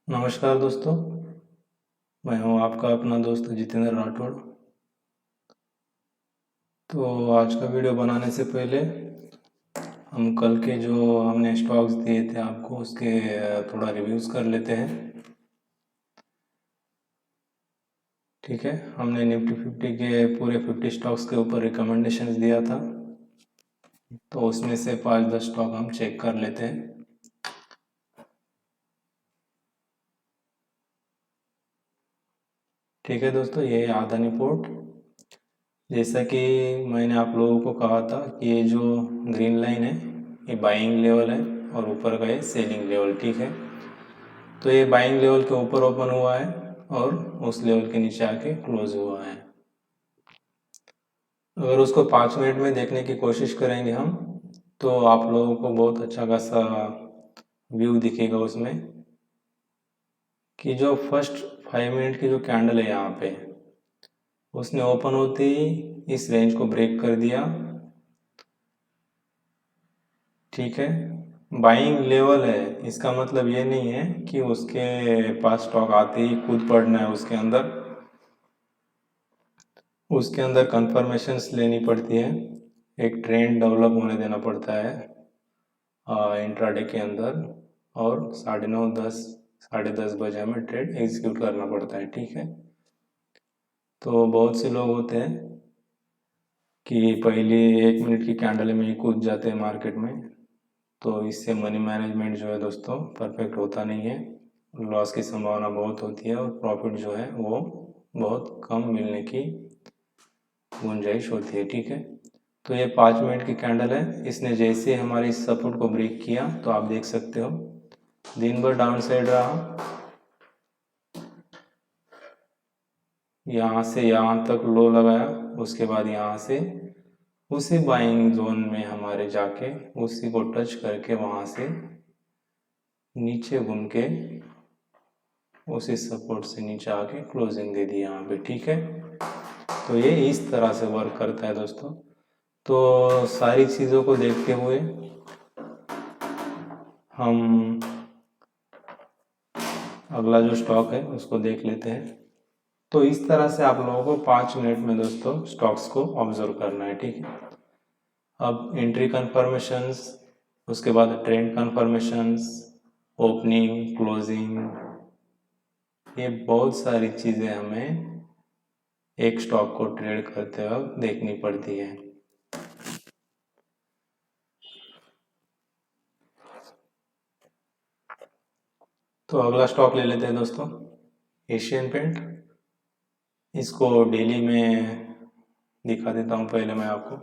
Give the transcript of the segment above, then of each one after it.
नमस्कार दोस्तों, मैं हूं आपका अपना दोस्त जितेंद्र राठौड़। तो आज का वीडियो बनाने से पहले हम कल के जो हमने स्टॉक्स दिए थे आपको उसके थोड़ा रिव्यूज़ कर लेते हैं। ठीक है, हमने निफ्टी 50 के पूरे 50 स्टॉक्स के ऊपर रिकमेंडेशंस दिया था, तो उसमें से 5-10 स्टॉक हम चेक कर लेते हैं। ठीक है दोस्तों, ये अदानी पोर्ट। जैसा कि मैंने आप लोगों को कहा था कि ये जो ग्रीन लाइन है ये बाइंग लेवल है और ऊपर का ये सेलिंग लेवल। ठीक है, तो ये बाइंग लेवल के ऊपर ओपन हुआ है और उस लेवल के नीचे आके क्लोज हुआ है। अगर उसको 5 मिनट में देखने की कोशिश करेंगे हम तो आप लोगों को बहुत अच्छा खासा व्यू दिखेगा उसमें कि जो फर्स्ट 5 मिनट की जो कैंडल है यहाँ पे उसने ओपन होते ही इस रेंज को ब्रेक कर दिया। ठीक है, बाइंग लेवल है, इसका मतलब ये नहीं है कि उसके पास स्टॉक आते ही कूद पड़ना है उसके अंदर कंफर्मेशंस लेनी पड़ती है, एक ट्रेंड डेवलप होने देना पड़ता है इंट्राडे के अंदर, और 9:30 10 10:30 बजे हमें ट्रेड एग्जीक्यूट करना पड़ता है। ठीक है, तो बहुत से लोग होते हैं कि पहले 1 मिनट की कैंडल में ही कूद जाते हैं मार्केट में, तो इससे मनी मैनेजमेंट जो है दोस्तों परफेक्ट होता नहीं है, लॉस की संभावना बहुत होती है और प्रॉफिट जो है वो बहुत कम मिलने की गुंजाइश होती है। ठीक है, तो ये 5 मिनट की कैंडल है, इसने जैसे हमारे इस सपोर्ट को ब्रेक किया तो आप देख सकते हो दिन भर डाउन साइड रहा, यहाँ से यहाँ तक लो लगाया, उसके बाद यहाँ से उसी बाइंग जोन में हमारे जाके उसी को टच करके वहाँ से नीचे घूम के उसी सपोर्ट से नीचे आके क्लोजिंग दे दी यहाँ पे। ठीक है, तो ये इस तरह से वर्क करता है दोस्तों। तो सारी चीज़ों को देखते हुए हम अगला जो स्टॉक है उसको देख लेते हैं। तो इस तरह से आप लोगों को 5 मिनट में दोस्तों स्टॉक्स को ऑब्जर्व करना है। ठीक है, अब एंट्री कन्फर्मेशंस, उसके बाद ट्रेंड कन्फर्मेशंस, ओपनिंग क्लोजिंग, ये बहुत सारी चीज़ें हमें एक स्टॉक को ट्रेड करते वक्त देखनी पड़ती है। तो अगला स्टॉक ले लेते हैं दोस्तों, एशियन पेंट। इसको डेली में दिखा देता हूँ पहले मैं आपको।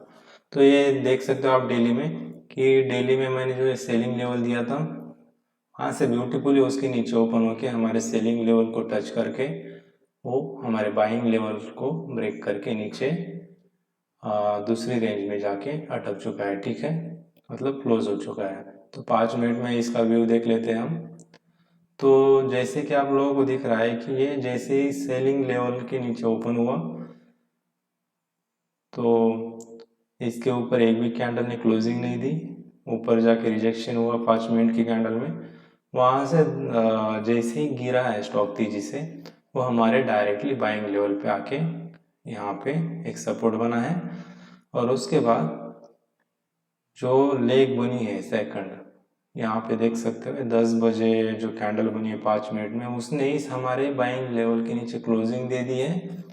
तो ये देख सकते हो आप डेली में कि डेली में मैंने जो सेलिंग लेवल दिया था वहाँ से ब्यूटीफुली उसके नीचे ओपन होके हमारे सेलिंग लेवल को टच करके वो हमारे बाइंग लेवल को ब्रेक करके नीचे दूसरी रेंज में जाके अटक चुका है। ठीक है, मतलब क्लोज हो चुका है। तो 5 मिनट में इसका व्यू देख लेते हैं हम। तो जैसे कि आप लोगों को दिख रहा है कि ये जैसे ही सेलिंग लेवल के नीचे ओपन हुआ तो इसके ऊपर एक भी कैंडल ने क्लोजिंग नहीं दी, ऊपर जाके रिजेक्शन हुआ 5 मिनट की कैंडल में। वहाँ से जैसे ही गिरा है स्टॉक तेजी से वो हमारे डायरेक्टली बाइंग लेवल पे आके यहाँ पे एक सपोर्ट बना है, और उसके बाद जो लेग बनी है सेकंड, यहाँ पे देख सकते हो 10 बजे जो कैंडल बनी है 5 मिनट में उसने इस हमारे बाइंग लेवल के नीचे क्लोजिंग दे दी है,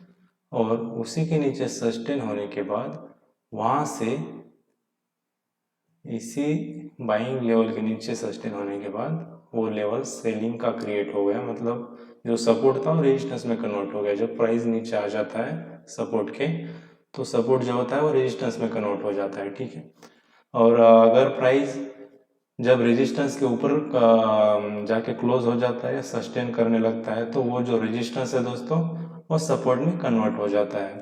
और उसी के नीचे सस्टेन होने के बाद वहाँ से इसी बाइंग लेवल के नीचे सस्टेन होने के बाद वो लेवल सेलिंग का क्रिएट हो गया, मतलब जो सपोर्ट था वो रेजिस्टेंस में कन्वर्ट हो गया। जब प्राइस नीचे आ जाता है सपोर्ट के तो सपोर्ट जो होता है वो रेजिस्टेंस में कन्वर्ट हो जाता है। ठीक है, और अगर प्राइस जब रेजिस्टेंस के ऊपर जाके क्लोज हो जाता है या सस्टेन करने लगता है तो वो जो रेजिस्टेंस है दोस्तों वो सपोर्ट में कन्वर्ट हो जाता है।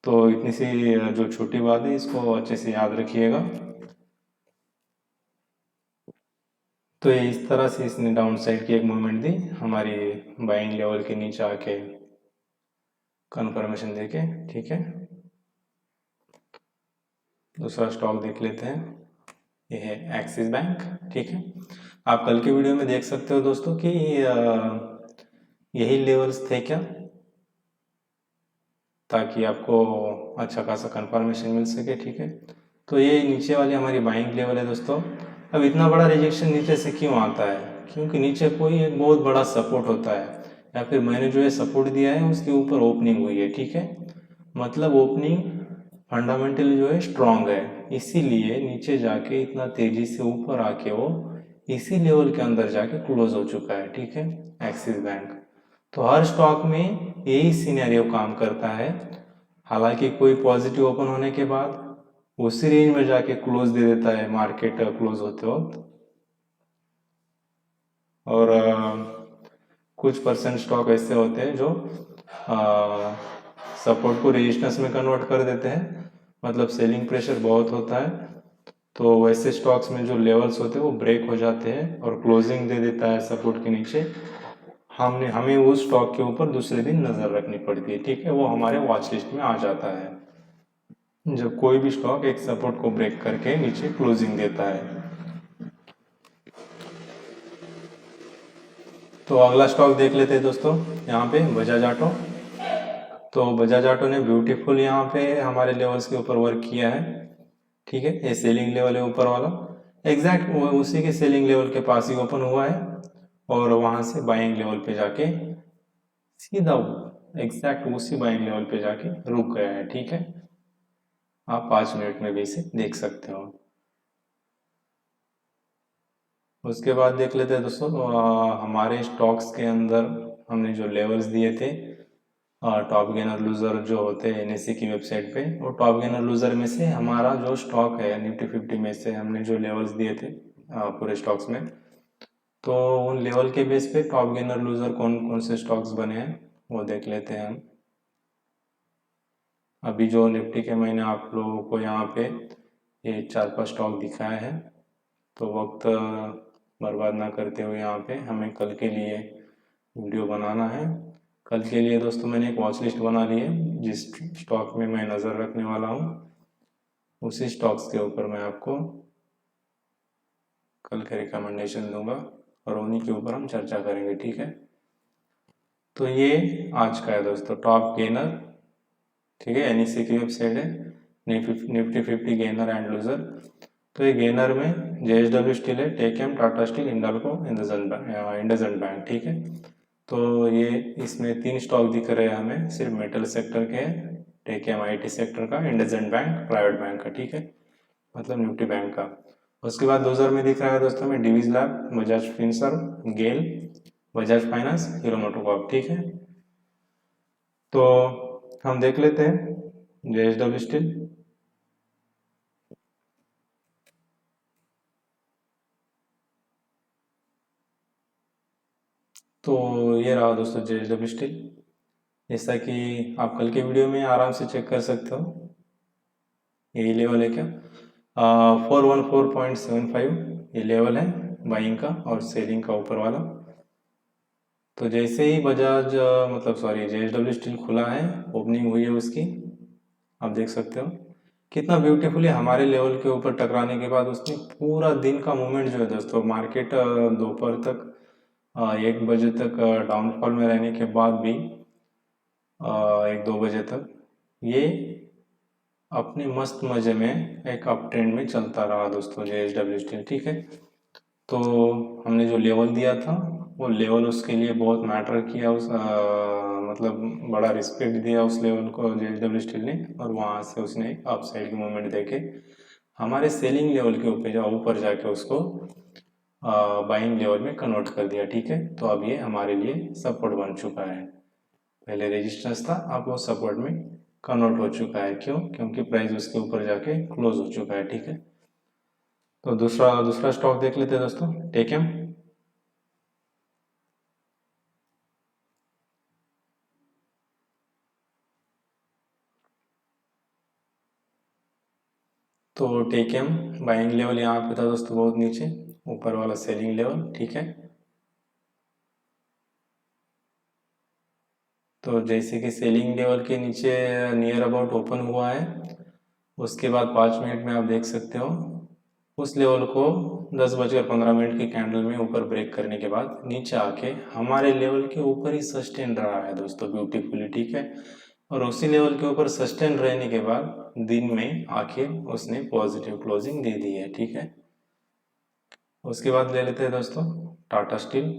तो इतनी सी जो छोटी बात है इसको अच्छे से याद रखिएगा। तो ये इस तरह से इसने डाउन साइड की एक मूवमेंट दी हमारी बाइंग लेवल के नीचे आके कंफर्मेशन देके। ठीक है, दूसरा स्टॉक देख लेते हैं, ये है एक्सिस बैंक। ठीक है, आप कल के वीडियो में देख सकते हो दोस्तों कि यही लेवल्स थे क्या, ताकि आपको अच्छा खासा कंफर्मेशन मिल सके। ठीक है, तो ये नीचे वाली हमारी बाइंग लेवल है दोस्तों। अब इतना बड़ा रिजेक्शन नीचे से क्यों आता है, क्योंकि नीचे कोई एक बहुत बड़ा सपोर्ट होता है, या फिर मैंने जो है सपोर्ट दिया है उसके ऊपर ओपनिंग हुई है। ठीक है, मतलब ओपनिंग फंडामेंटली जो है स्ट्रांग है, इसीलिए नीचे जाके इतना तेजी से ऊपर आके वो इसी लेवल के अंदर जाके क्लोज हो चुका है। ठीक है, एक्सिस बैंक। तो हर स्टॉक में यही सिनेरियो काम करता है, हालांकि कोई पॉजिटिव ओपन होने के बाद उसी रेंज में जाके क्लोज दे देता है मार्केट क्लोज होते वक्त, और कुछ परसेंट स्टॉक ऐसे होते हैं जो सपोर्ट को रेजिस्टेंस में कन्वर्ट कर देते हैं, मतलब सेलिंग प्रेशर बहुत होता है, तो वैसे स्टॉक्स में जो लेवल्स होते हैं वो ब्रेक हो जाते हैं और क्लोजिंग दे देता है सपोर्ट के नीचे। हमें उस स्टॉक के ऊपर दूसरे दिन नज़र रखनी पड़ती है। ठीक है, वो हमारे वॉच लिस्ट में आ जाता है जब कोई भी स्टॉक एक सपोर्ट को ब्रेक करके नीचे क्लोजिंग देता है। तो अगला स्टॉक देख लेते हैं दोस्तों, यहाँ पे बजाज ऑटो। तो बजाज ऑटो ने ब्यूटीफुल यहाँ पे हमारे लेवल्स के ऊपर वर्क किया है। ठीक है, ये सेलिंग लेवल है ऊपर वाला, एग्जैक्ट उसी के सेलिंग लेवल के पास ही ओपन हुआ है, और वहां से बाइंग लेवल पे जाके सीधा एग्जैक्ट उसी बाइंग लेवल पे जाके रुक गया है। ठीक है, आप 5 मिनट में भी इसे देख सकते हो। उसके बाद देख लेते हैं दोस्तों, हमारे स्टॉक्स के अंदर हमने जो लेवल्स दिए थे, टॉप गेनर लूजर जो होते हैं एनएससी की वेबसाइट पे, और टॉप गेनर लूजर में से हमारा जो स्टॉक है निफ्टी 50 में से हमने जो लेवल्स दिए थे पूरे स्टॉक्स में, तो उन लेवल के बेस पे टॉप गेनर लूजर कौन कौन से स्टॉक्स बने हैं वो देख लेते हैं हम। अभी जो निफ्टी के मैंने आप लोगों को यहाँ पे ये 4-5 स्टॉक दिखाया है, तो वक्त बर्बाद ना करते हुए यहाँ पे हमें कल के लिए वीडियो बनाना है। कल के लिए दोस्तों मैंने एक वॉच लिस्ट बना ली है, जिस स्टॉक में मैं नज़र रखने वाला हूँ उसी स्टॉक्स के ऊपर मैं आपको कल के रिकमेंडेशन दूंगा और उन्हीं के ऊपर हम चर्चा करेंगे। ठीक है, तो ये आज का है दोस्तों टॉप गेनर। ठीक है, एनईसी की वेबसाइट है, निफ्टी 50 गेनर एंड लूजर। तो ये गेनर में जेएसडब्ल्यू स्टील है, टेकएम, टाटा स्टील, हिंडाल्को, इंडसइंड बैंक। ठीक है, तो ये इसमें 3 स्टॉक दिख रहे हैं हमें, सिर्फ मेटल सेक्टर के हैं, टेकएम आईटी सेक्टर का, इंडसइंड बैंक प्राइवेट बैंक का। ठीक है, मतलब निफ्टी बैंक का। उसके बाद लूजर में दिख रहा है दोस्तों में डिवीज लैब, बजाज फिनसर्व, गेल, बजाज फाइनेंस, हीरो मोटोकॉर्प। ठीक है, तो हम देख लेते हैं जेएसडब्ल्यू स्टील। तो ये रहा दोस्तों जेएसडब्ल्यू स्टील, जैसा कि आप कल के वीडियो में आराम से चेक कर सकते हो, यही लेवल है क्या, 414.75 ये लेवल है बाइंग का और सेलिंग का ऊपर वाला। तो जैसे ही बजाज मतलब सॉरी जेएसडब्ल्यू स्टील खुला है, ओपनिंग हुई है उसकी, आप देख सकते हो कितना ब्यूटीफुली हमारे लेवल के ऊपर टकराने के बाद उसने पूरा दिन का मूवमेंट जो है दोस्तों, मार्केट दोपहर तक 1 बजे तक डाउनफॉल में रहने के बाद भी 1-2 बजे तक ये अपने मस्त मजे में एक अप ट्रेंड में चलता रहा दोस्तों जेएसडब्ल्यू स्टील। ठीक है, तो हमने जो लेवल दिया था वो लेवल उसके लिए बहुत मैटर किया, उस मतलब बड़ा रिस्पेक्ट दिया उस लेवल को जेएसडब्ल्यू स्टील ने, और वहाँ से उसने अप साइड की मूवमेंट देके हमारे सेलिंग लेवल के ऊपर जाके उसको बाइंग लेवल में कन्वर्ट कर दिया। ठीक है, तो अब ये हमारे लिए सपोर्ट बन चुका है, पहले रेजिस्टेंस था अब वो सपोर्ट में कन्वर्ट हो चुका है। क्यों, क्योंकि प्राइस उसके ऊपर जाके क्लोज हो चुका है। ठीक है, तो दूसरा दूसरा स्टॉक देख लेते हैं दोस्तों, टेकएम। तो टेकएम बाइंग लेवल यहाँ पे था दोस्तों बहुत नीचे, ऊपर वाला सेलिंग लेवल। ठीक है, तो जैसे कि सेलिंग लेवल के नीचे नियर अबाउट ओपन हुआ है, उसके बाद 5 मिनट में आप देख सकते हो उस लेवल को 10:15 की कैंडल में ऊपर ब्रेक करने के बाद नीचे आके हमारे लेवल के ऊपर ही सस्टेन रहा है दोस्तों ब्यूटीफुली, ठीक है। और उसी लेवल के ऊपर सस्टेन रहने के बाद दिन में आके उसने पॉजिटिव क्लोजिंग दे दी है, ठीक है। उसके बाद ले लेते हैं दोस्तों टाटा स्टील।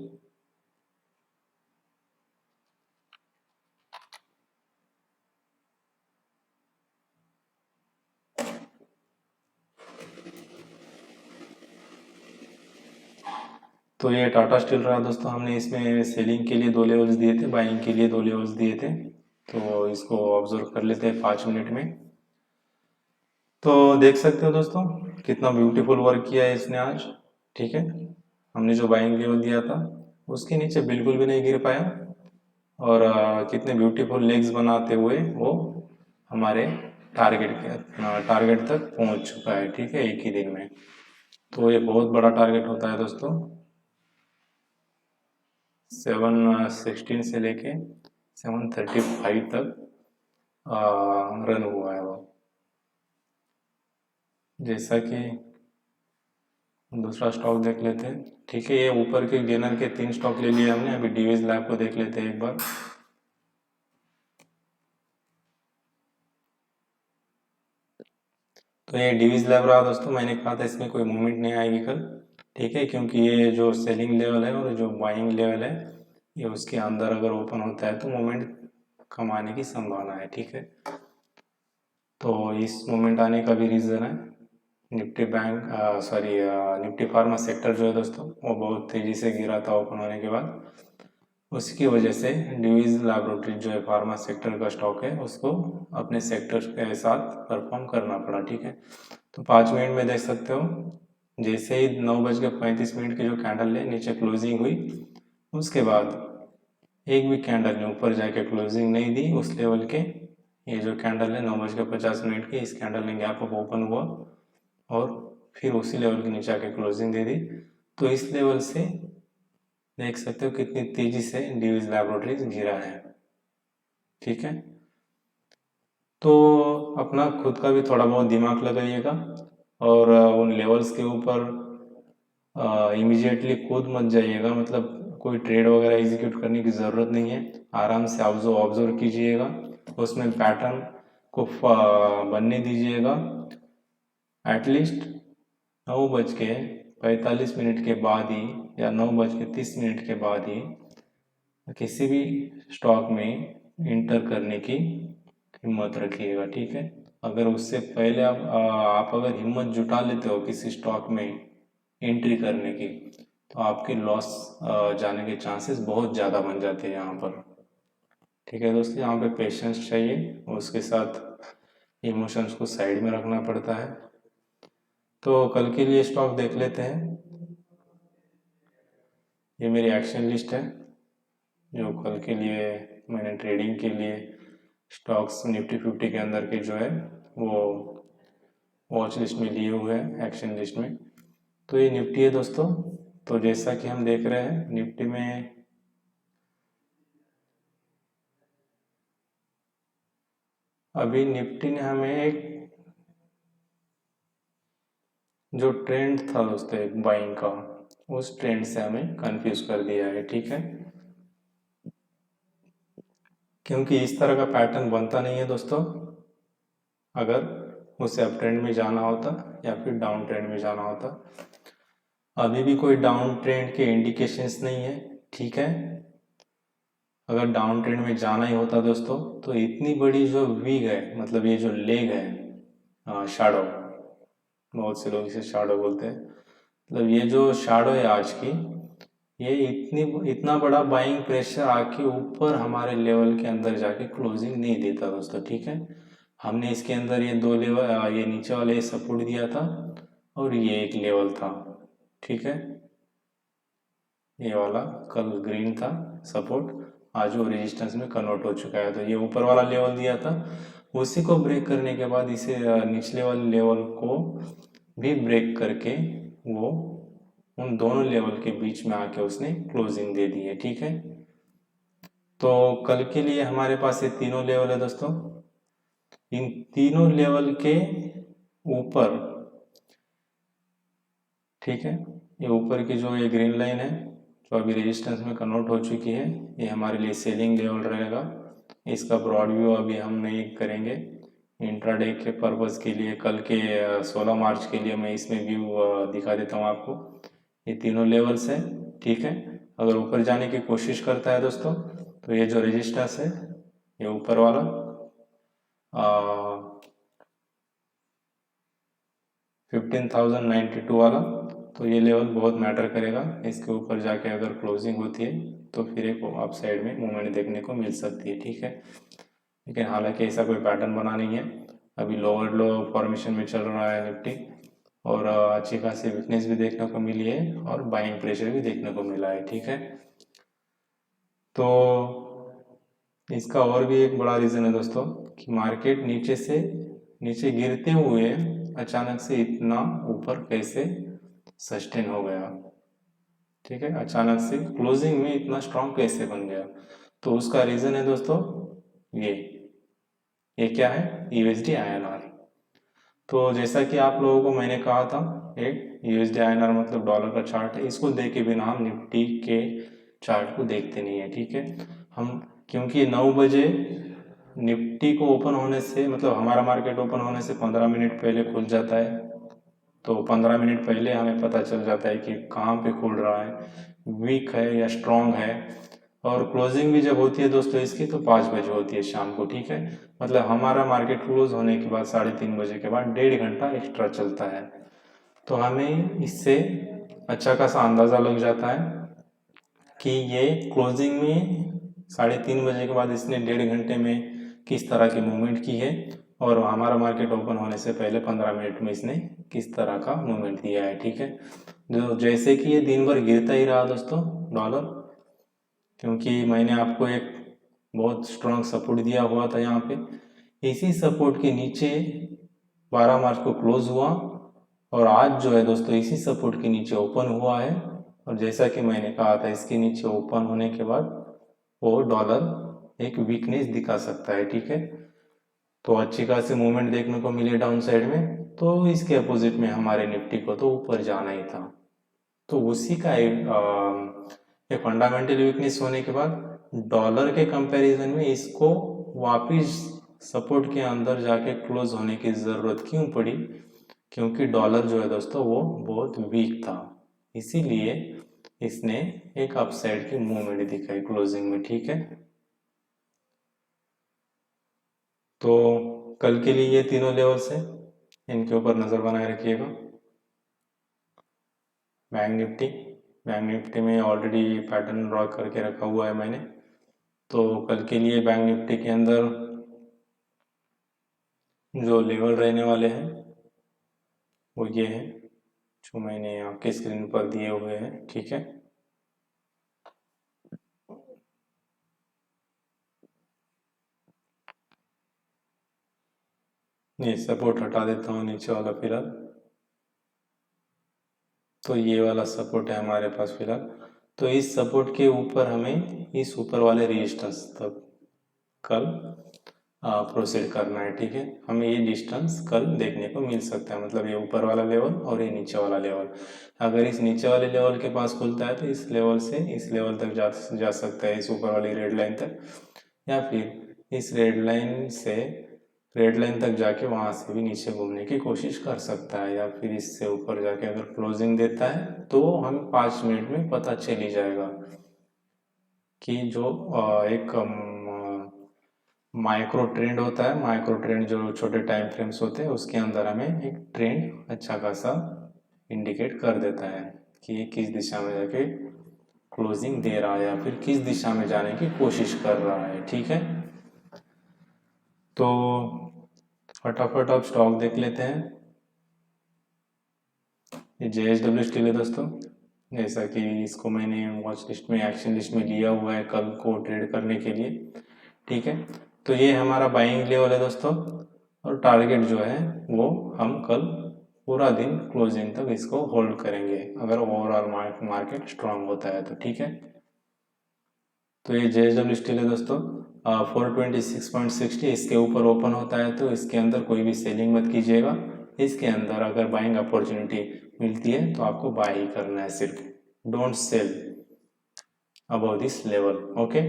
तो ये टाटा स्टील रहा दोस्तों, हमने इसमें सेलिंग के लिए 2 लेवल्स दिए थे, बाइंग के लिए 2 लेवल्स दिए थे। तो इसको ऑब्जर्व कर लेते हैं 5 मिनट में। तो देख सकते हो दोस्तों कितना ब्यूटीफुल वर्क किया है इसने आज, ठीक है। हमने जो बाइंग लेवल दिया था उसके नीचे बिल्कुल भी नहीं गिर पाया और कितने ब्यूटीफुल लेग्स बनाते हुए वो हमारे टारगेट तक पहुंच चुका है, ठीक है, एक ही दिन में। तो ये बहुत बड़ा टारगेट होता है दोस्तों। 716 से लेके 735 तक रन हुआ है वो। जैसा कि दूसरा स्टॉक देख लेते हैं, ठीक है। ये ऊपर के गेनर के 3 स्टॉक ले लिए हमने। अभी डिवीज लैब को देख लेते हैं एक बार। तो ये डिवीज लैब रहा दोस्तों, मैंने कहा था इसमें कोई मूवमेंट नहीं आएगी कल, ठीक है, क्योंकि ये जो सेलिंग लेवल है और जो बाइंग लेवल है ये उसके अंदर अगर ओपन होता है तो मूवमेंट कम आने की संभावना है, ठीक है। तो इस मूवमेंट आने का भी रीज़न है निफ्टी निफ्टी फार्मा सेक्टर जो है दोस्तों वो बहुत तेज़ी से गिरा था ओपन होने के बाद। उसकी वजह से डिवीज लैबोरेटरी जो है फार्मा सेक्टर का स्टॉक है उसको अपने सेक्टर के साथ परफॉर्म करना पड़ा, ठीक है। तो 5 मिनट में देख सकते हो जैसे ही 9:35 की जो कैंडल है नीचे क्लोजिंग हुई, उसके बाद एक भी कैंडल ने ऊपर जाके क्लोजिंग नहीं दी उस लेवल के। ये जो कैंडल है 9:50 की, इस कैंडल ने गैप अप ओपन हुआ और फिर उसी लेवल के नीचे आके क्लोजिंग दे दी। तो इस लेवल से देख सकते हो कितनी तेजी से डिवीज लैबोरेटरीज गिरा है, ठीक है। तो अपना खुद का भी थोड़ा बहुत दिमाग लगाइएगा और उन लेवल्स के ऊपर इमीडिएटली कूद मत जाइएगा, मतलब कोई ट्रेड वगैरह एग्जीक्यूट करने की ज़रूरत नहीं है। आराम से ऑब्जर्व कीजिएगा, उसमें पैटर्न को बनने दीजिएगा। एटलीस्ट 9:45 के बाद ही या 9:30 के बाद ही किसी भी स्टॉक में इंटर करने की हिम्मत रखिएगा, ठीक है। अगर उससे पहले आप अगर हिम्मत जुटा लेते हो किसी स्टॉक में एंट्री करने की तो आपके लॉस जाने के चांसेस बहुत ज़्यादा बन जाते हैं यहाँ पर, ठीक है दोस्तों। यहाँ पे पेशेंस चाहिए, उसके साथ इमोशंस को साइड में रखना पड़ता है। तो कल के लिए स्टॉक देख लेते हैं। ये मेरी एक्शन लिस्ट है जो कल के लिए मैंने ट्रेडिंग के लिए स्टॉक्स निफ्टी 50 के अंदर के जो है वो वॉच लिस्ट में लिए हुए हैं, एक्शन लिस्ट में। तो ये निफ्टी है दोस्तों। तो जैसा कि हम देख रहे हैं निफ्टी में अभी निफ्टी ने हमें एक जो ट्रेंड था दोस्तों एक बाइंग का, उस ट्रेंड से हमें कंफ्यूज कर दिया है, ठीक है। क्योंकि इस तरह का पैटर्न बनता नहीं है दोस्तों अगर उसे अप ट्रेंड में जाना होता या फिर डाउन ट्रेंड में जाना होता। अभी भी कोई डाउन ट्रेंड के इंडिकेशंस नहीं है, ठीक है। अगर डाउन ट्रेंड में जाना ही होता दोस्तों तो इतनी बड़ी जो वीग है, मतलब ये जो लेग है शैडो, बहुत से लोग इसे शैडो बोलते हैं, मतलब ये जो शैडो है आज की, ये इतना बड़ा बाइंग प्रेशर आके ऊपर हमारे लेवल के अंदर जाके क्लोजिंग नहीं देता दोस्तों, ठीक है। हमने इसके अंदर ये 2 लेवल, ये नीचे वाले सपोर्ट दिया था और ये एक लेवल था, ठीक है। ये वाला कल ग्रीन था सपोर्ट, आज वो रेजिस्टेंस में कन्वर्ट हो चुका है। तो ये ऊपर वाला लेवल दिया था, उसी को ब्रेक करने के बाद इसे निचले वाले लेवल को भी ब्रेक करके वो उन दोनों लेवल के बीच में आके उसने क्लोजिंग दे दी है, ठीक है। तो कल के लिए हमारे पास ये तीनों लेवल है दोस्तों। इन तीनों लेवल के ऊपर ठीक है। ये ऊपर की जो ये ग्रीन लाइन है जो अभी रेजिस्टेंस में कन्वर्ट हो चुकी है, ये हमारे लिए सेलिंग लेवल रहेगा। इसका ब्रॉड व्यू अभी हम नहीं करेंगे, इंट्राडे के पर्पज़ के लिए कल के 16 मार्च के लिए मैं इसमें व्यू दिखा देता हूँ आपको। ये तीनों लेवल्स है, ठीक है। अगर ऊपर जाने की कोशिश करता है दोस्तों तो ये जो रेजिस्टेंस है ये ऊपर वाला 15,092 वाला, तो ये लेवल बहुत मैटर करेगा। इसके ऊपर जाके अगर क्लोजिंग होती है तो फिर एक अप साइड में मूवमेंट देखने को मिल सकती है, ठीक है। लेकिन हालांकि ऐसा कोई पैटर्न बना नहीं है, अभी लोअर लो फॉर्मेशन में चल रहा है निफ्टी, और अच्छी खासी वीकनेस भी देखने को मिली है और बाइंग प्रेशर भी देखने को मिला है, ठीक है। तो इसका और भी एक बड़ा रीज़न है दोस्तों कि मार्केट नीचे गिरते हुए अचानक से इतना ऊपर कैसे सस्टेन हो गया, ठीक है। अचानक से क्लोजिंग में इतना स्ट्रॉन्ग कैसे बन गया, तो उसका रीज़न है दोस्तों ये क्या है, यूएसडी आईएनआर। तो जैसा कि आप लोगों को मैंने कहा था, एक यूएसडी आईएनआर मतलब डॉलर का चार्ट है, इसको देखे बिना हम निफ्टी के चार्ट को देखते नहीं है, ठीक है। हम क्योंकि 9 बजे निफ्टी को ओपन होने से मतलब हमारा मार्केट ओपन होने से 15 मिनट पहले खुल जाता है, तो 15 मिनट पहले हमें पता चल जाता है कि कहाँ पे खुल रहा है, वीक है या स्ट्रॉन्ग है। और क्लोजिंग भी जब होती है दोस्तों इसकी तो 5 बजे होती है शाम को, ठीक है। मतलब हमारा मार्केट क्लोज होने के बाद 3:30 बजे के बाद 1.5 घंटा एक्स्ट्रा चलता है, तो हमें इससे अच्छा खासा अंदाज़ा लग जाता है कि ये क्लोजिंग में 3:30 बजे के बाद इसने 1.5 घंटे में किस तरह की मूवमेंट की है, और हमारा मार्केट ओपन होने से पहले 15 मिनट में इसने किस तरह का मूवमेंट दिया है, ठीक है। जो जैसे कि ये दिन भर गिरता ही रहा दोस्तों डॉलर, क्योंकि मैंने आपको एक बहुत स्ट्रॉन्ग सपोर्ट दिया हुआ था यहाँ पे, इसी सपोर्ट के नीचे 12 मार्च को क्लोज हुआ, और आज जो है दोस्तों इसी सपोर्ट के नीचे ओपन हुआ है। और जैसा कि मैंने कहा था इसके नीचे ओपन होने के बाद वो डॉलर एक वीकनेस दिखा सकता है, ठीक है। तो अच्छी खासी मूवमेंट देखने को मिली डाउन साइड में, तो इसके अपोजिट में हमारे निफ्टी को तो ऊपर जाना ही था। तो उसी का एक फंडामेंटल वीकनेस होने के बाद डॉलर के कंपैरिजन में इसको वापिस सपोर्ट के अंदर जाके क्लोज होने की ज़रूरत क्यों पड़ी, क्योंकि डॉलर जो है दोस्तों वो बहुत वीक था, इसीलिए इसने एक अपसाइड की मूवमेंट दिखाई क्लोजिंग में, ठीक है। तो कल के लिए ये तीनों लेवल्स हैं, इनके ऊपर नज़र बनाए रखिएगा। बैंक निफ्टी में ऑलरेडी पैटर्न ड्रॉ करके रखा हुआ है मैंने, तो कल के लिए बैंक निफ्टी के अंदर जो लेवल रहने वाले हैं वो ये है जो मैंने आपके स्क्रीन पर दिए हुए हैं, ठीक है। ये सपोर्ट हटा देता हूँ नीचे वाला फिलहाल, तो ये वाला सपोर्ट है हमारे पास फिलहाल। तो इस सपोर्ट के ऊपर हमें इस ऊपर वाले रेजिस्टेंस तक कल प्रोसीड करना है, ठीक है। हमें ये डिस्टेंस कल देखने को मिल सकता है, मतलब ये ऊपर वाला लेवल और ये नीचे वाला लेवल। अगर इस नीचे वाले लेवल के पास खुलता है तो इस लेवल से इस लेवल तक जा सकता है, इस ऊपर वाली रेड लाइन तक, या फिर इस रेड लाइन तक जाके वहाँ से भी नीचे घूमने की कोशिश कर सकता है, या फिर इससे ऊपर जाके अगर क्लोजिंग देता है तो हमें 5 मिनट में पता चल ही जाएगा कि जो एक माइक्रो ट्रेंड होता है, माइक्रो ट्रेंड जो छोटे टाइम फ्रेम्स होते हैं उसके अंदर हमें एक ट्रेंड अच्छा खासा इंडिकेट कर देता है कि ये किस दिशा में जाके क्लोजिंग दे रहा है या फिर किस दिशा में जाने की कोशिश कर रहा है, ठीक है। तो फटाफट अब स्टॉक देख लेते हैं। ये JSW स्टील है दोस्तों, जैसा कि इसको मैंने वॉच लिस्ट में एक्शन लिस्ट में लिया हुआ है कल को ट्रेड करने के लिए, ठीक है। तो ये हमारा बाइंग लेवल है दोस्तों, और टारगेट जो है वो हम कल पूरा दिन क्लोजिंग तक इसको होल्ड करेंगे अगर ओवरऑल मार्केट स्ट्रांग होता है तो, ठीक है। तो ये JSW स्टील है दोस्तों, 426.60 इसके ऊपर ओपन होता है तो इसके अंदर कोई भी सेलिंग मत कीजिएगा। इसके अंदर अगर बाइंग अपॉर्चुनिटी मिलती है तो आपको बाय ही करना है सिर्फ, don't sell above this level. Okay,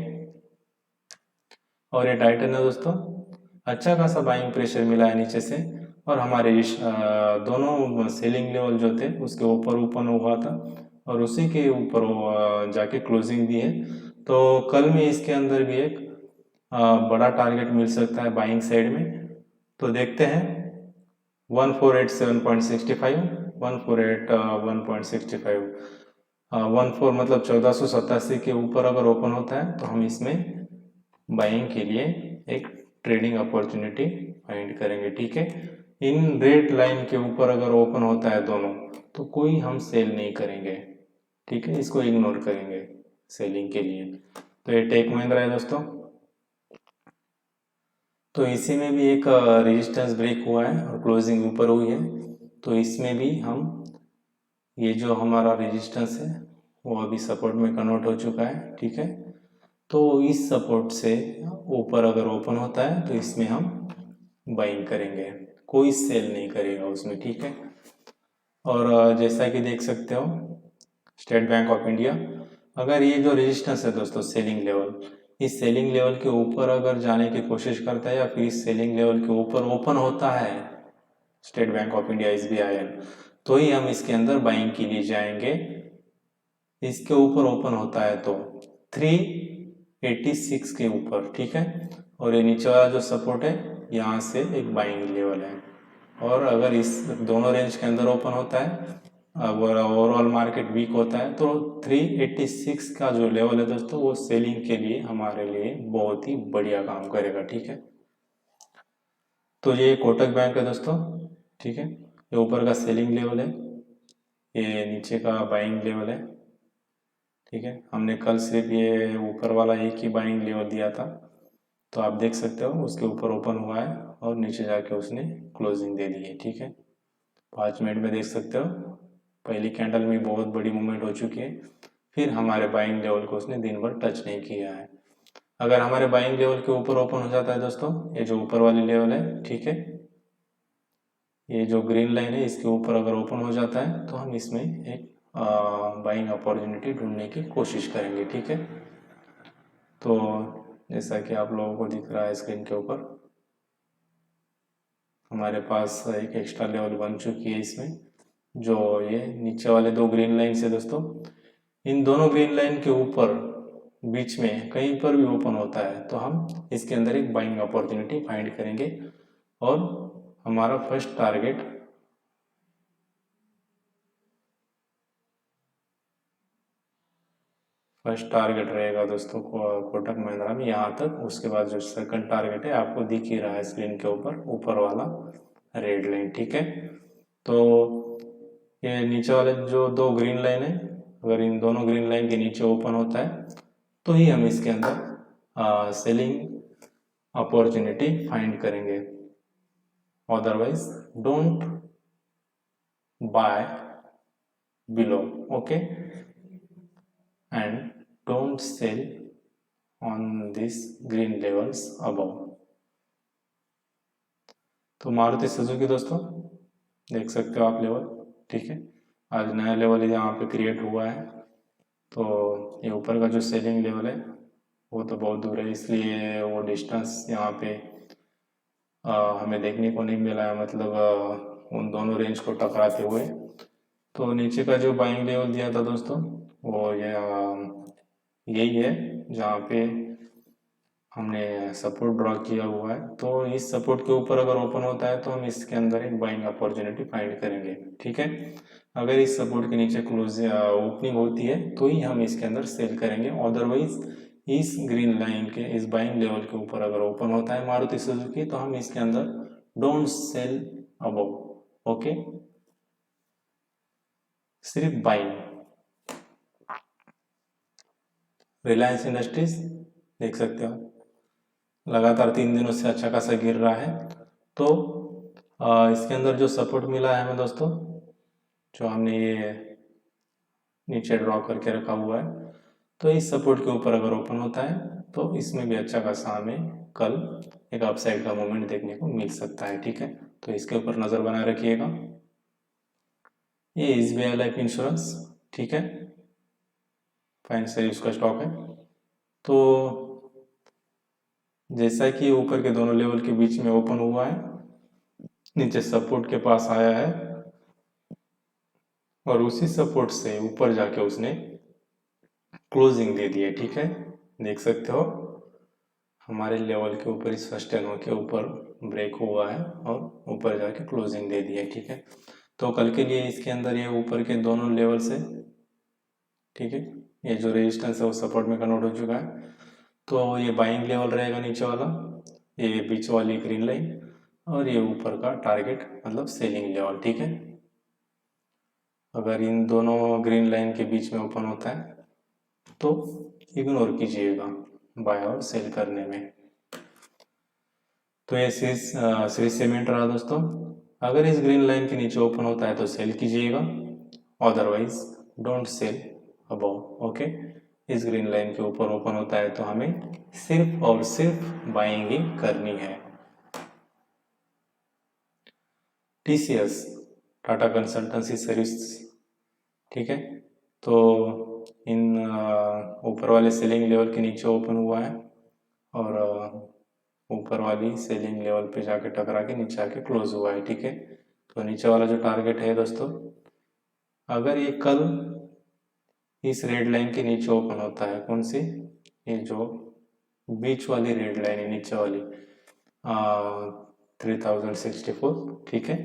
और ये टाइटन है दोस्तों, अच्छा खासा बाइंग प्रेशर मिला है नीचे से, और हमारे दोनों सेलिंग लेवल जो थे उसके ऊपर ओपन हुआ था और उसी के ऊपर वो जाके क्लोजिंग दी है। तो कल में इसके अंदर भी एक बड़ा टारगेट मिल सकता है बाइंग साइड में। तो देखते हैं 1487.65, 1481.65, 14 मतलब 1487 के ऊपर अगर ओपन होता है तो हम इसमें बाइंग के लिए एक ट्रेडिंग अपॉर्चुनिटी फाइंड करेंगे। ठीक है, इन रेड लाइन के ऊपर अगर ओपन होता है दोनों तो कोई हम सेल नहीं करेंगे। ठीक है, इसको इग्नोर करेंगे सेलिंग के लिए। तो ये टेक महिंद्रा है दोस्तों, तो इसी में भी एक रेजिस्टेंस ब्रेक हुआ है और क्लोजिंग ऊपर हुई है। तो इसमें भी हम ये जो हमारा रेजिस्टेंस है वो अभी सपोर्ट में कन्वर्ट हो चुका है। ठीक है, तो इस सपोर्ट से ऊपर अगर ओपन होता है तो इसमें हम बाइंग करेंगे, कोई सेल नहीं करेगा उसमें। ठीक है, और जैसा कि देख सकते हो स्टेट बैंक ऑफ इंडिया, अगर ये जो रेजिस्टेंस है दोस्तों सेलिंग लेवल, इस सेलिंग लेवल के ऊपर अगर जाने की कोशिश करता है या फिर इस सेलिंग लेवल के ऊपर ओपन होता है state bank of India SBIN, तो ही हम इसके अंदर बाइंग के लिए जाएंगे। इसके ऊपर ओपन होता है तो 386 के ऊपर। ठीक है, और ये नीचे वाला जो सपोर्ट है यहाँ से एक बाइंग लेवल है, और अगर इस दोनों रेंज के अंदर ओपन होता है, अगर ओवरऑल मार्केट वीक होता है तो 386 का जो लेवल है दोस्तों वो सेलिंग के लिए हमारे लिए बहुत ही बढ़िया काम करेगा। ठीक है, तो ये कोटक बैंक है दोस्तों। ठीक है, ये ऊपर का सेलिंग लेवल है, ये नीचे का बाइंग लेवल है। ठीक है, हमने कल सिर्फ ये ऊपर वाला एक ही बाइंग लेवल दिया था, तो आप देख सकते हो उसके ऊपर ओपन हुआ है और नीचे जाके उसने क्लोजिंग दे दी है। ठीक है, 5 मिनट में देख सकते हो पहली कैंडल में बहुत बड़ी मूवमेंट हो चुकी है, फिर हमारे बाइंग लेवल को उसने दिन भर टच नहीं किया है। अगर हमारे बाइंग लेवल के ऊपर ओपन हो जाता है दोस्तों, ये जो ऊपर वाली लेवल है, ठीक है, ये जो ग्रीन लाइन है इसके ऊपर अगर ओपन हो जाता है तो हम इसमें एक बाइंग अपॉर्चुनिटी ढूंढने की कोशिश करेंगे। ठीक है, तो जैसा कि आप लोगों को दिख रहा है स्क्रीन के ऊपर, हमारे पास एक एक्स्ट्रा लेवल बन चुकी है इसमें, जो ये नीचे वाले दो ग्रीन लाइन से दोस्तों, इन दोनों ग्रीन लाइन के ऊपर बीच में कहीं पर भी ओपन होता है तो हम इसके अंदर एक बाइंग अपॉर्चुनिटी फाइंड करेंगे, और हमारा फर्स्ट टारगेट रहेगा दोस्तों कोटक महिंद्रा में यहाँ तक। उसके बाद जो सेकंड टारगेट है आपको दिख ही रहा है स्क्रीन के ऊपर, ऊपर वाला रेड लाइन। ठीक है, तो ये नीचे वाले जो दो ग्रीन लाइन है, अगर इन दोनों ग्रीन लाइन के नीचे ओपन होता है तो ही हम इसके अंदर सेलिंग अपॉर्चुनिटी फाइंड करेंगे, otherwise don't buy below. Okay, and don't sell on this green levels above. तो मारुति सुजुकी दोस्तों देख सकते हो आप लेवल। ठीक है, आज नया लेवल यहाँ पे क्रिएट हुआ है, तो ये ऊपर का जो सेलिंग लेवल है वो तो बहुत दूर है, इसलिए वो डिस्टेंस यहाँ पे हमें देखने को नहीं मिला है, मतलब उन दोनों रेंज को टकराते हुए। तो नीचे का जो बाइंग लेवल दिया था दोस्तों वो यही है जहाँ पे हमने सपोर्ट ड्रॉ किया हुआ है। तो इस सपोर्ट के ऊपर अगर ओपन होता है तो हम इसके अंदर एक बाइंग अपॉर्चुनिटी फाइंड करेंगे। ठीक है, अगर इस सपोर्ट के नीचे क्लोज ओपनिंग होती है तो ही हम इसके अंदर सेल करेंगे, अदरवाइज इस ग्रीन लाइन के इस बाइंग लेवल के ऊपर अगर ओपन होता है मारुति सुजुकी तो हम इसके अंदर डोंट सेल अबव। ओके, सिर्फ बाइंग। रिलायंस इंडस्ट्रीज देख सकते हो लगातार 3 दिनों से अच्छा खासा गिर रहा है, तो इसके अंदर जो सपोर्ट मिला है हमें दोस्तों, जो हमने ये नीचे ड्रॉ करके रखा हुआ है, तो इस सपोर्ट के ऊपर अगर ओपन होता है तो इसमें भी अच्छा खासा हमें कल एक अपसाइड का मूवमेंट देखने को मिल सकता है। ठीक है, तो इसके ऊपर नज़र बनाए रखिएगा। ये SBI लाइफ इंश्योरेंस, ठीक है, फाइनेंशियल उसका स्टॉक है। तो जैसा कि ऊपर के दोनों लेवल के बीच में ओपन हुआ है, नीचे सपोर्ट के पास आया है और उसी सपोर्ट से ऊपर जाके उसने क्लोजिंग दे दी है, ठीक है, देख सकते हो हमारे लेवल के ऊपर ही सस्टेन होके ऊपर ब्रेक हुआ है और ऊपर जाके क्लोजिंग दे दी है, ठीक है। तो कल के लिए इसके अंदर ये ऊपर के दोनों लेवल से, ठीक है, ये जो रेजिस्टेंस है वो सपोर्ट में कन्वर्ट हो चुका है। तो ये बाइंग लेवल रहेगा नीचे वाला, ये बीच वाली ग्रीन लाइन, और ये ऊपर का टारगेट मतलब सेलिंग लेवल, ठीक है। अगर इन दोनों ग्रीन लाइन के बीच में ओपन होता है तो इग्नोर कीजिएगा बाय और सेल करने में। तो ये सीरीज सीमेंट रहा दोस्तों। अगर इस ग्रीन लाइन के नीचे ओपन होता है तो सेल कीजिएगा, otherwise don't sell above, okay. इस ग्रीन लाइन के ऊपर ओपन होता है तो हमें सिर्फ और सिर्फ बाइंग ही करनी है। TCS, टाटा कंसल्टेंसी सर्विस, ठीक है। तो इन ऊपर वाले सेलिंग लेवल के नीचे ओपन हुआ है और ऊपर वाली सेलिंग लेवल पे जाके टकरा के नीचे आके क्लोज हुआ है, ठीक है। तो नीचे वाला जो टारगेट है दोस्तों, अगर ये कल इस रेड लाइन के नीचे ओपन होता है, कौन सी, ये जो बीच वाली रेड लाइन है नीचे वाली 3064, ठीक है,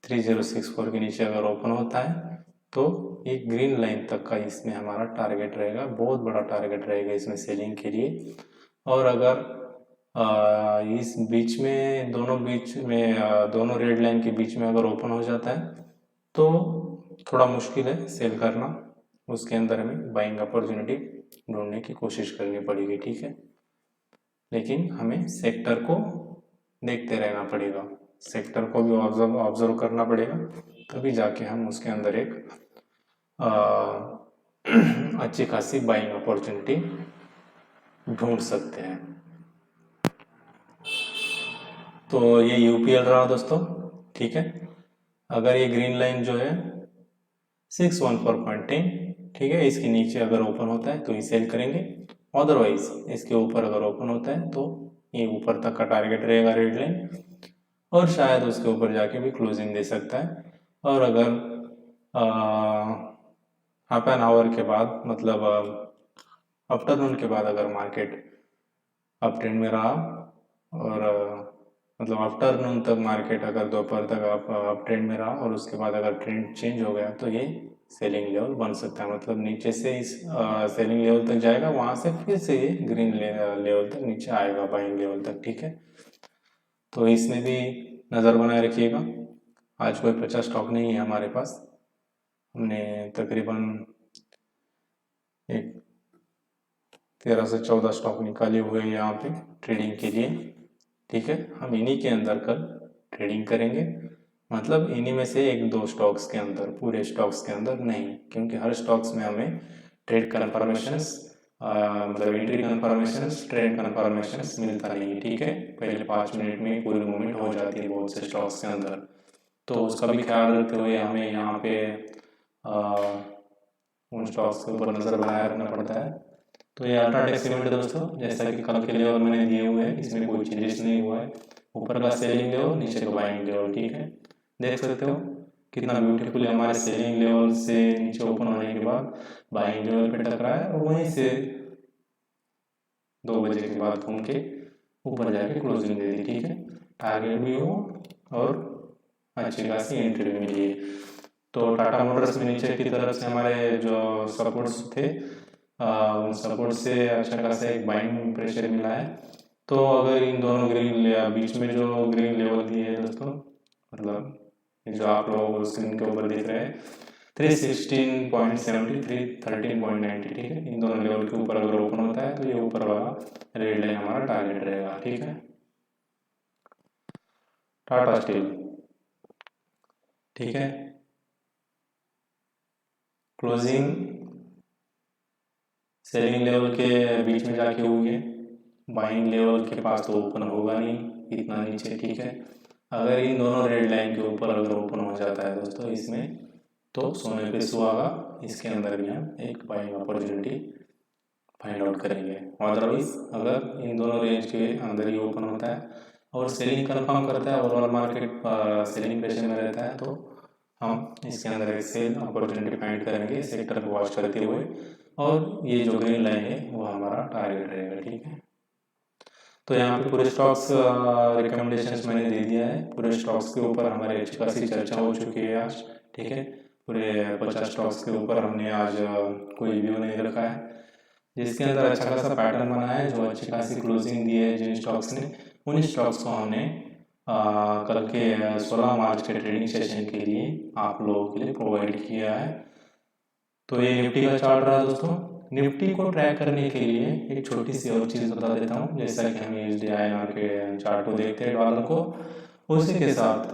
3064 के नीचे अगर ओपन होता है तो ये ग्रीन लाइन तक का इसमें हमारा टारगेट रहेगा, बहुत बड़ा टारगेट रहेगा इसमें सेलिंग के लिए। और अगर इस बीच में दोनों रेड लाइन के बीच में अगर ओपन हो जाता है तो थोड़ा मुश्किल है सेल करना, उसके अंदर हमें बाइंग अपॉर्चुनिटी ढूंढने की कोशिश करनी पड़ेगी, ठीक है। लेकिन हमें सेक्टर को देखते रहना पड़ेगा, सेक्टर को भी ऑब्जर्व करना पड़ेगा, तभी जाके हम उसके अंदर एक अच्छी खासी बाइंग अपॉर्चुनिटी ढूंढ सकते हैं। तो ये UPL रहा दोस्तों, ठीक है। अगर ये ग्रीन लाइन जो है 614.10, ठीक है, इसके नीचे अगर ओपन होता है तो ये सेल करेंगे, अदरवाइज इसके ऊपर अगर ओपन होता है तो ये ऊपर तक का टारगेट रहेगा रेड लाइन, और शायद उसके ऊपर जाके भी क्लोजिंग दे सकता है। और अगर हाफ एन आवर के बाद मतलब आफ्टरनून के बाद अगर मार्केट अप ट्रेंड में रहा और मतलब आफ्टरनून तक मार्केट अगर दोपहर तक अप ट्रेंड में रहा और उसके बाद अगर ट्रेंड चेंज हो गया तो ये सेलिंग लेवल बन सकता है, मतलब नीचे से इस सेलिंग लेवल तक जाएगा, वहाँ से फिर से ये ग्रीन लेवल तक नीचे आएगा बाइंग लेवल तक, ठीक है। तो इसमें भी नज़र बनाए रखिएगा। आज कोई 50 स्टॉक नहीं है हमारे पास, हमने तकरीबन एक 13 से 14 स्टॉक निकाले हुए हैं यहाँ पे ट्रेडिंग के लिए, ठीक है। हम इन्हीं के अंदर कल ट्रेडिंग करेंगे, मतलब इन्हीं में से एक दो स्टॉक्स के अंदर, पूरे स्टॉक्स के अंदर नहीं, क्योंकि हर स्टॉक्स में हमें ट्रेड कन्फर्मेशंस मतलब एंट्री कन्फर्मेशंस, ट्रेड कन्फर्मेशंस मिलता नहीं है, ठीक है। पहले 5 मिनट में पूरी मूवमेंट हो जाती है बहुत से स्टॉक्स के अंदर, तो उसका भी ख्याल रखते हुए हमें यहाँ पे उन स्टॉक्स के ऊपर नज़र बनाए रखना पड़ता है। तो ये अल्ट्राटेक सीमेंट है दोस्तों, जैसा कि कल के लेवल मैंने दिए हुए हैं, इसमें कोई चेंजेस नहीं हुआ है, ऊपर का सेलिंग लेवल, नीचे का बाइंग लेवल, ठीक है। देख सकते हो कितना ब्यूटीफुली हमारे सेलिंग लेवल से नीचे ओपन होने के बाद बाइंग लेवल पे टकरा है और वहीं से 2 बजे के बाद घूम के ऊपर जाके क्लोजिंग दे दी, ठीक है। टारगेट भी हो और अच्छी खासी एंट्री भी मिली है। तो टाटा मोटर्स में नीचे की तरफ से हमारे जो सपोर्ट्स थे उन सपोर्ट से अच्छा खासा एक बाइंग प्रेशर मिला है। तो अगर इन दोनों बीच में जो ग्रीन लेवल दिए है दोस्तों, मतलब जो आप लोग स्क्रीन के ऊपर देख रहे हैं 316.73, 13.90, ठीक है, इन दोनों लेवल के ऊपर अगर ओपन होता है तो ये ऊपर वाला रेड लाइन हमारा टारगेट रहेगा, ठीक है। टाटा स्टील, ठीक है, क्लोजिंग सेलिंग लेवल के बीच में जाके हुई है, बाइंग लेवल के पास तो ओपन होगा नहीं इतना नीचे, ठीक है। अगर इन दोनों रेड लाइन के ऊपर अगर ओपन हो जाता है दोस्तों, इसमें तो सोने पे सुहागा इसके अंदर भी हम एक बाइंग अपॉर्चुनिटी फाइंड आउट करेंगे। अदरवाइज अगर इन दोनों रेंज के अंदर ही ओपन होता है और सेलिंग कंफर्म करता है, ओवरऑल मार्केट सेलिंग प्रेशर में रहता है, तो हम इसके अंदर एक सेल अपॉर्चुनिटी फाइंड करेंगे सेक्टर को वॉच करते हुए, और ये जो ग्रीन लाइन है वो हमारा टारगेट रहेगा। ठीक है, तो यहाँ पे पूरे स्टॉक्स रिकमेंडेशंस मैंने दे दिया है। पूरे स्टॉक्स के ऊपर हमारी अच्छी खासी चर्चा हो चुकी है आज। ठीक है, पूरे 50 स्टॉक्स के ऊपर हमने आज कोई व्यू नहीं रखा है, जिसके अंदर अच्छा खासा पैटर्न बना है, जो अच्छी खासी क्लोजिंग दी है जिन स्टॉक्स ने, उन स्टॉक्स को हमने कल के 16 मार्च के ट्रेडिंग सेशन के लिए आप लोगों के लिए प्रोवाइड किया है। तो ये निफ्टी का चार्ट रहा दोस्तों। निफ्टी को ट्रैक करने के लिए एक छोटी सी और चीज़ बता देता हूँ। जैसा कि हम SDINR के चार्ट को देखते हैं डॉलर को, उसी के साथ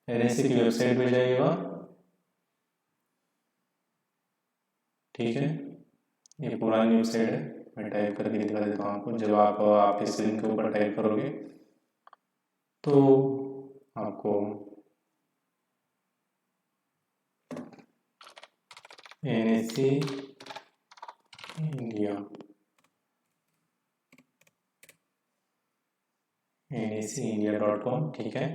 NSE की वेबसाइट पे जाइएगा। ठीक है, ये पुरानी वेबसाइट है, मैं टाइप करके दिखा देता हूँ आपको। जब आप इस लिंक के ऊपर टाइप करोगे तो आपको NSE इंडिया NSEindia.com, ठीक है।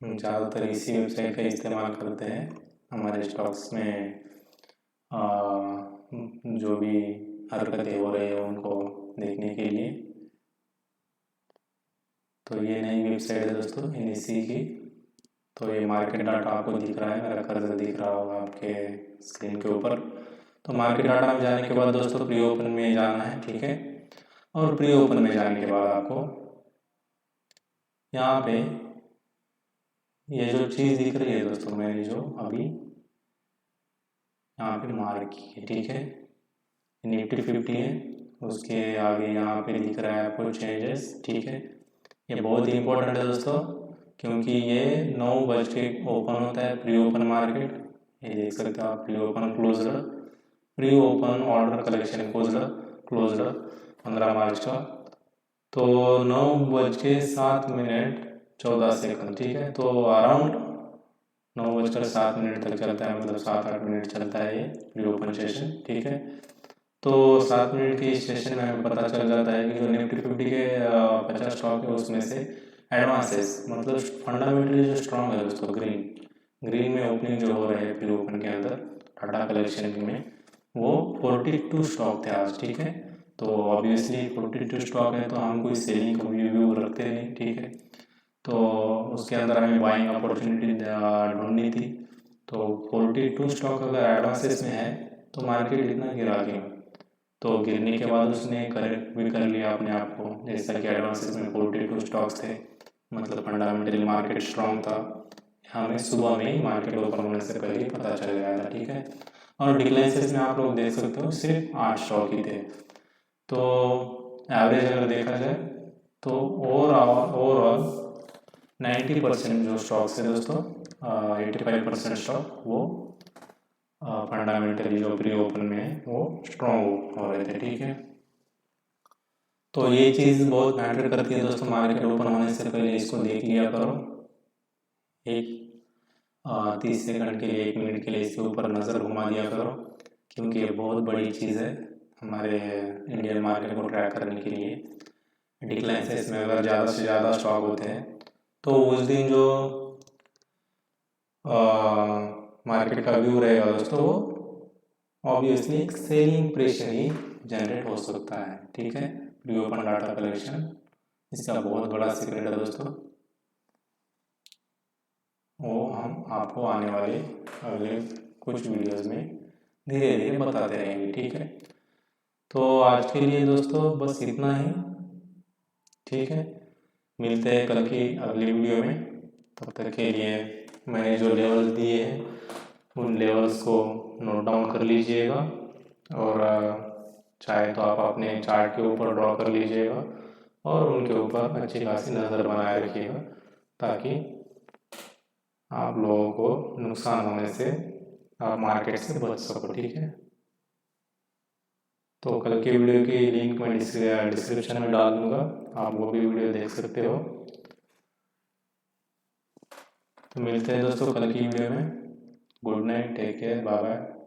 हम ज़्यादातर इसी वेबसाइट का इस्तेमाल करते हैं हमारे स्टॉक्स में जो भी हरकतें हो रही है उनको देखने के लिए। तो ये नई वेबसाइट है दोस्तों NSE की। तो ये मार्केट डाटा आपको दिख रहा है, मेरा कर्सर दिख रहा होगा आपके स्क्रीन के ऊपर। तो मार्केट डाटा में जाने के बाद दोस्तों प्री ओपन में जाना है। ठीक है, और प्री ओपन में जाने के बाद आपको यहाँ पे ये जो चीज़ दिख रही है दोस्तों, मैंने जो अभी यहाँ पे मार्क की है, ठीक है, निफ्टी 50 है, उसके आगे यहाँ पे दिख रहा है आपको चेंजेस। ठीक है, ये बहुत ही इंपॉर्टेंट है दोस्तों, क्योंकि ये 9 बज के ओपन होता है प्री ओपन मार्केट। ये देख सकते हो आप, pre open closed, pre open order collection closed 15 मार्च का। तो 9:07 ठीक है, तो अराउंड 9:07 तक चलता है, मतलब 7-8 मिनट चलता है ये प्री ओपन सेशन। ठीक है, तो 7 मिनट के सेशन में हमें पता चल जाता है कि जो निफ्टी 50 के 50 स्टॉक है उसमें से एडवांसेस, मतलब फंडामेंटली जो स्ट्रॉन्ग है दोस्तों, ग्रीन में ओपनिंग जो हो रहे हैं प्री ओपन के अंदर टाटा कलेक्शन में, वो 42 स्टॉक थे आज। ठीक है, तो ऑब्वियसली 42 स्टॉक है तो हम कोई सेलिंग का व्यू रखते नहीं। ठीक है, तो उसके अंदर हमें बाइंग अपॉर्चुनिटी ढूंढनी थी। तो 42 स्टॉक अगर एडवांसेस में है तो मार्केट इतना गिरा क्यों? तो गिरने के बाद उसने करेक्ट भी कर लिया अपने आप को, जैसा कि एडवांसेस में 42 स्टॉक्स थे, मतलब फंडामेंटली मार्केट स्ट्रॉन्ग था। हमें सुबह में ही मार्केट ओपन होने से पहले ही पता चल गया था। ठीक है, और डिक्लाइंसेस में आप लोग देख सकते हो सिर्फ 8 स्टॉक ही थे। तो एवरेज अगर देखा जाए तो ओवरऑल 90% जो स्टॉक्स है दोस्तों, 85% स्टॉक वो फंडामेंटली जो प्री ओपन में है वो स्ट्रॉन्ग हो रहे थे। ठीक है, तो ये चीज़ बहुत मैटर करती है दोस्तों, मार्केट ओपन होने से पहले इसको देख लिया करो। एक 30 सेकंड के लिए, 1 मिनट के लिए इसके ऊपर नज़र घुमा दिया करो, क्योंकि ये बहुत बड़ी चीज़ है हमारे इंडियन मार्केट को ट्रैक करने के लिए। डिक्लाइंसेस में अगर ज़्यादा से ज़्यादा स्टॉक होते हैं तो उस दिन जो मार्केट का व्यू रहेगा दोस्तों, वो ऑब्वियसली एक सेलिंग प्रेशर ही जनरेट हो सकता है। ठीक है, प्री ओपन डाटा कलेक्शन इसका बहुत बड़ा सीक्रेट है दोस्तों, वो हम आपको आने वाले अगले कुछ वीडियोस में धीरे धीरे बताते रहेंगे। ठीक है, तो आज के लिए दोस्तों बस इतना ही। ठीक है, मिलते हैं कल की अगली वीडियो में। तब तक के लिए मैंने जो लेवल्स दिए हैं उन लेवल्स को नोट डाउन कर लीजिएगा, और चाहे तो आप अपने चार्ट के ऊपर ड्रॉ कर लीजिएगा और उनके ऊपर अच्छी खासी नज़र बनाए रखिएगा, ताकि आप लोगों को नुकसान होने से आप मार्केट से बच सको। ठीक है, तो कल की वीडियो की लिंक मैं डिस्क्रिप्शन में डाल दूँगा, आप वो भी वीडियो देख सकते हो। तो मिलते हैं दोस्तों कल की वीडियो में। Good night, take care, bye bye.